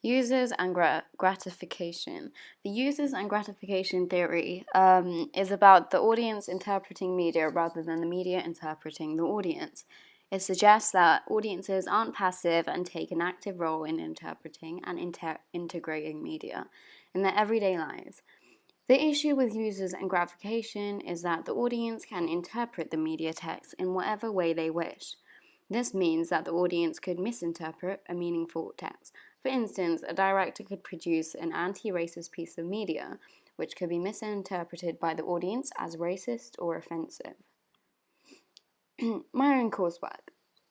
Users and gratification. The users and gratification theory is about the audience interpreting media rather than the media interpreting the audience. It suggests that audiences aren't passive and take an active role in interpreting and integrating media in their everyday lives. The issue with users and gratification is that the audience can interpret the media text in whatever way they wish. This means that the audience could misinterpret a meaningful text. For instance, a director could produce an anti-racist piece of media, which could be misinterpreted by the audience as racist or offensive. My own coursework.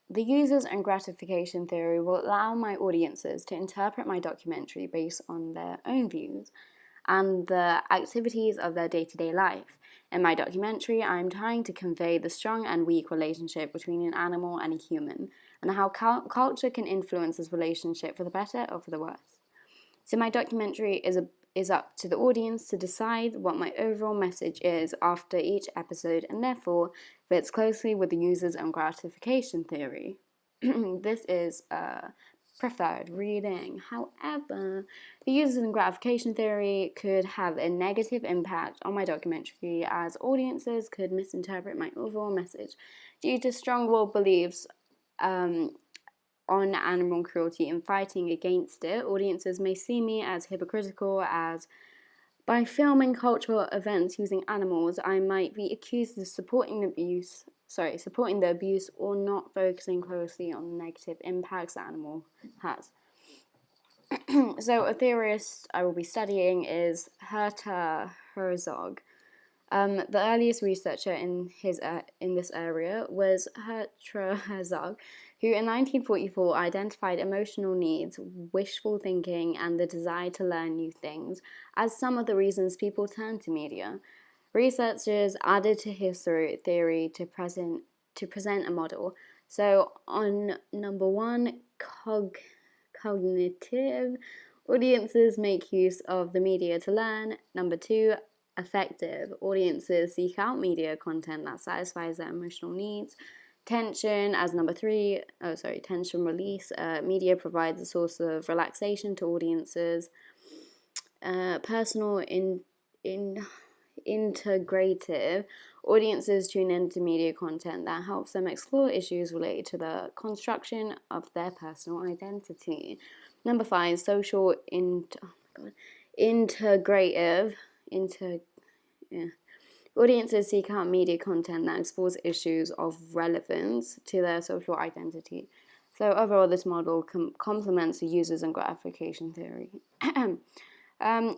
The users and gratification theory will allow my audiences to interpret my documentary based on their own views and the activities of their day-to-day life. In my documentary, I am trying to convey the strong and weak relationship between an animal and a human, and how culture can influence this relationship for the better or for the worse. So my documentary is up to the audience to decide what my overall message is after each episode, and therefore fits closely with the users and gratification theory. This is preferred reading. However, the users and gratification theory could have a negative impact on my documentary, as audiences could misinterpret my overall message due to strong-willed beliefs on animal cruelty and fighting against it. Audiences may see me as hypocritical, as by filming cultural events using animals, I might be accused of supporting the abuse or not focusing closely on the negative impacts the animal has. So a theorist I will be studying is Herta Herzog. The earliest researcher in this area was Herta Herzog, who in 1944 identified emotional needs, wishful thinking, and the desire to learn new things as some of the reasons people turn to media. Researchers added to his theory to present a model. So on number 1, cognitive, audiences make use of the media to learn. Number 2, affective, audiences seek out media content that satisfies their emotional needs. Tension as number 3, tension release, media provides a source of relaxation to audiences. Personal integrative, audiences tune into media content that helps them explore issues related to the construction of their personal identity. Number 5, social integrative. Audiences seek out media content that explores issues of relevance to their social identity. So overall, this model complements the users and gratification theory.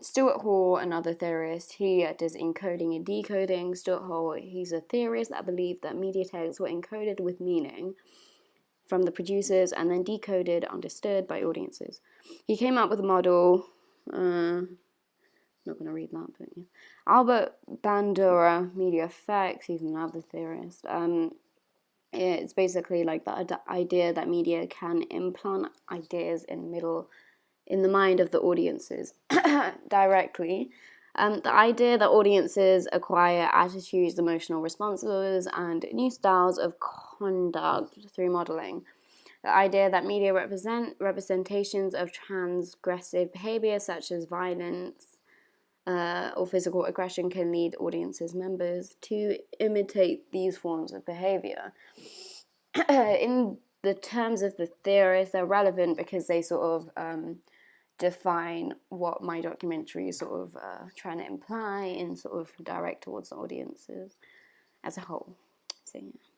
Stuart Hall, another theorist, he does encoding and decoding. Stuart Hall, he's a theorist that believed that media texts were encoded with meaning from the producers and then decoded, understood by audiences. He came up with a model, not going to read that, but yeah. Albert Bandura, media effects, he's another theorist. It's basically like the idea that media can implant ideas in the mind of the audiences directly. The idea that audiences acquire attitudes, emotional responses, and new styles of conduct through modeling. The idea that media representations of transgressive behavior such as violence or physical aggression can lead audiences members to imitate these forms of behavior. In the terms of the theorists, they're relevant because they sort of define what my documentary is sort of trying to imply and sort of direct towards the audiences as a whole. So yeah.